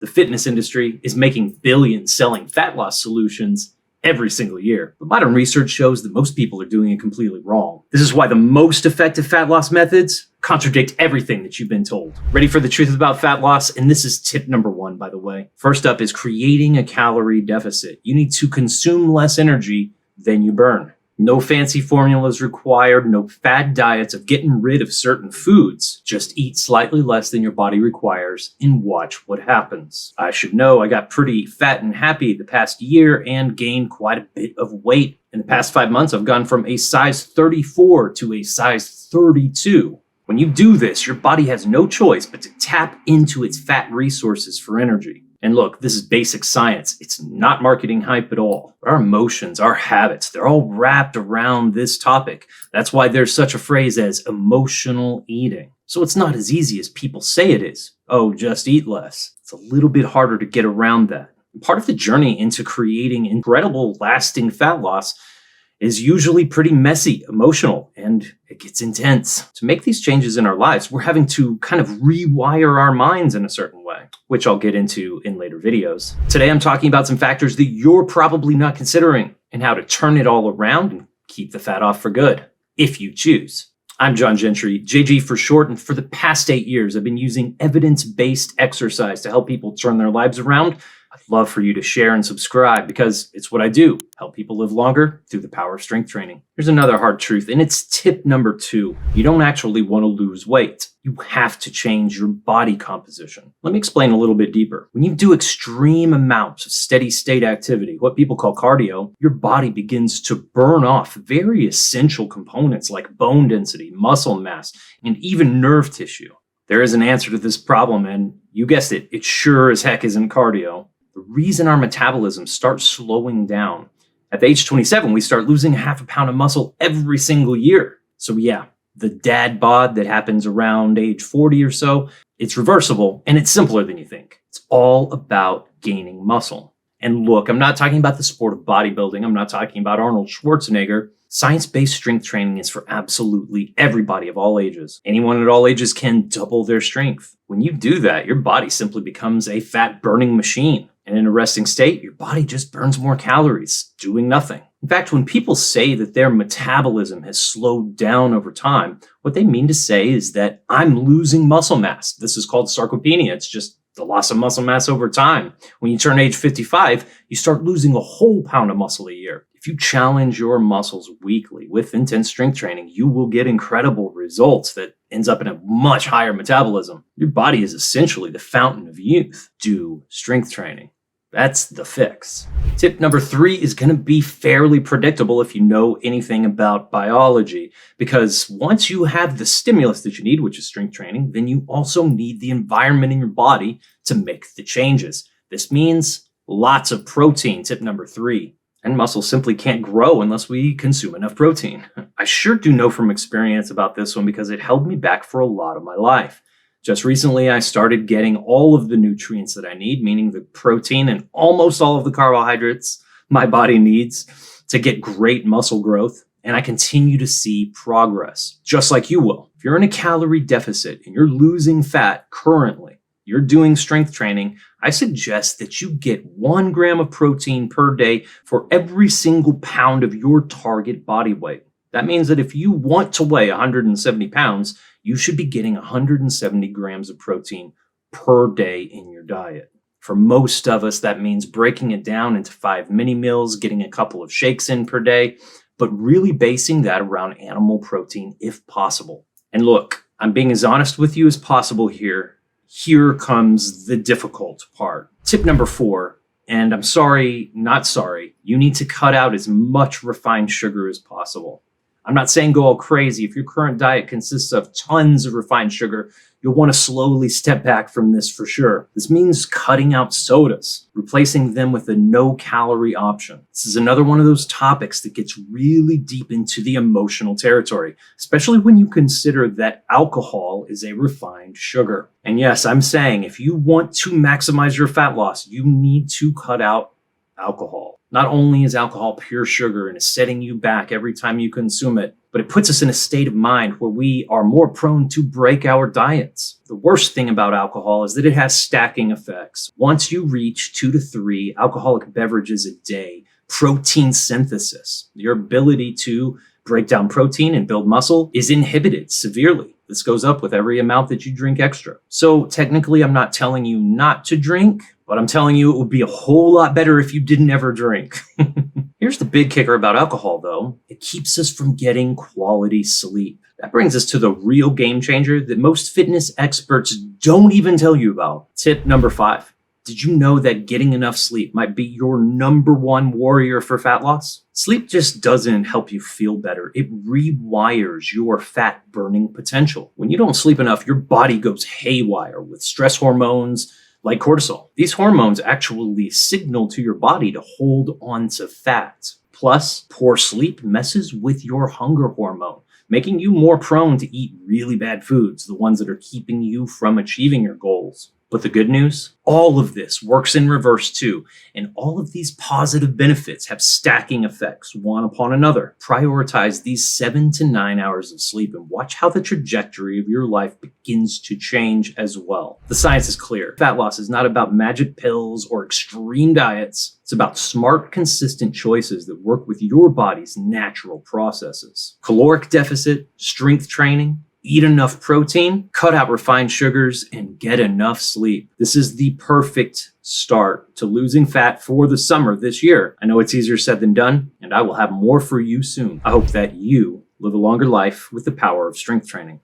The fitness industry is making billions selling fat loss solutions every single year. But modern research shows that most people are doing it completely wrong. This is why the most effective fat loss methods contradict everything that you've been told. Ready for the truth about fat loss? And this is tip number 1, by the way. First up is creating a calorie deficit. You need to consume less energy than you burn. No fancy formulas required, no fad diets of getting rid of certain foods. Just eat slightly less than your body requires and watch what happens. I should know I got pretty fat and happy the past year and gained quite a bit of weight. In the past 5 months, I've gone from a size 34 to a size 32. When you do this, your body has no choice but to tap into its fat resources for energy. And look, this is basic science. It's not marketing hype at all. Our emotions, our habits, they're all wrapped around this topic. That's why there's such a phrase as emotional eating. So it's not as easy as people say it is. Oh, just eat less. It's a little bit harder to get around that. And part of the journey into creating incredible lasting fat loss is usually pretty messy, emotional, and it gets intense. To make these changes in our lives, we're having to kind of rewire our minds in a certain way, which I'll get into in later videos. Today, I'm talking about some factors that you're probably not considering and how to turn it all around and keep the fat off for good, if you choose. I'm John Gentry, JG for short, and for the past 8 years, I've been using evidence-based exercise to help people turn their lives around. I'd love for you to share and subscribe because it's what I do, help people live longer through the power of strength training. Here's another hard truth, and it's tip number 2. You don't actually want to lose weight. You have to change your body composition. Let me explain a little bit deeper. When you do extreme amounts of steady state activity, what people call cardio, your body begins to burn off very essential components like bone density, muscle mass, and even nerve tissue. There is an answer to this problem, and you guessed it, it sure as heck isn't cardio. The reason our metabolism starts slowing down. At age 27, we start losing half a pound of muscle every single year. So yeah, the dad bod that happens around age 40 or so, it's reversible and it's simpler than you think. It's all about gaining muscle. And look, I'm not talking about the sport of bodybuilding. I'm not talking about Arnold Schwarzenegger. Science-based strength training is for absolutely everybody of all ages. Anyone at all ages can double their strength. When you do that, your body simply becomes a fat-burning machine. And in a resting state, your body just burns more calories, doing nothing. In fact, when people say that their metabolism has slowed down over time, what they mean to say is that I'm losing muscle mass. This is called sarcopenia. It's just the loss of muscle mass over time. When you turn age 55, you start losing a whole pound of muscle a year. If you challenge your muscles weekly with intense strength training, you will get incredible results that ends up in a much higher metabolism. Your body is essentially the fountain of youth. Do strength training. That's the fix. Tip number 3 is going to be fairly predictable if you know anything about biology, because once you have the stimulus that you need, which is strength training, then you also need the environment in your body to make the changes. This means lots of protein, tip number 3. And muscle simply can't grow unless we consume enough protein. I sure do know from experience about this one because it held me back for a lot of my life. Just recently, I started getting all of the nutrients that I need, meaning the protein and almost all of the carbohydrates my body needs to get great muscle growth. And I continue to see progress, just like you will. If you're in a calorie deficit and you're losing fat currently, you're doing strength training, I suggest that you get 1 gram of protein per day for every single pound of your target body weight. That means that if you want to weigh 170 pounds, you should be getting 170 grams of protein per day in your diet. For most of us, that means breaking it down into 5 mini meals, getting a couple of shakes in per day, but really basing that around animal protein if possible. And look, I'm being as honest with you as possible here. Here comes the difficult part. Tip number 4, and I'm sorry, not sorry, you need to cut out as much refined sugar as possible. I'm not saying go all crazy. If your current diet consists of tons of refined sugar, you'll want to slowly step back from this for sure. This means cutting out sodas, replacing them with a no-calorie option. This is another one of those topics that gets really deep into the emotional territory, especially when you consider that alcohol is a refined sugar. And yes, I'm saying if you want to maximize your fat loss, you need to cut out alcohol. Not only is alcohol pure sugar and is setting you back every time you consume it, but it puts us in a state of mind where we are more prone to break our diets. The worst thing about alcohol is that it has stacking effects. Once you reach 2 to 3 alcoholic beverages a day, protein synthesis, your ability to break down protein and build muscle, is inhibited severely. This goes up with every amount that you drink extra. So technically, I'm not telling you not to drink, but I'm telling you it would be a whole lot better if you didn't ever drink. Here's the big kicker about alcohol, though. It keeps us from getting quality sleep. That brings us to the real game changer that most fitness experts don't even tell you about. Tip number 5. Did you know that getting enough sleep might be your number one warrior for fat loss? Sleep just doesn't help you feel better. It rewires your fat burning potential. When you don't sleep enough, your body goes haywire with stress hormones like cortisol. These hormones actually signal to your body to hold on to fat. Plus, poor sleep messes with your hunger hormone, making you more prone to eat really bad foods, the ones that are keeping you from achieving your goals. But the good news, all of this works in reverse too, and all of these positive benefits have stacking effects, one upon another. Prioritize these 7 to 9 hours of sleep and watch how the trajectory of your life begins to change as well. The science is clear. Fat loss is not about magic pills or extreme diets. It's about smart, consistent choices that work with your body's natural processes. Caloric deficit, strength training, eat enough protein, cut out refined sugars, and get enough sleep. This is the perfect start to losing fat for the summer this year. I know it's easier said than done, and I will have more for you soon. I hope that you live a longer life with the power of strength training.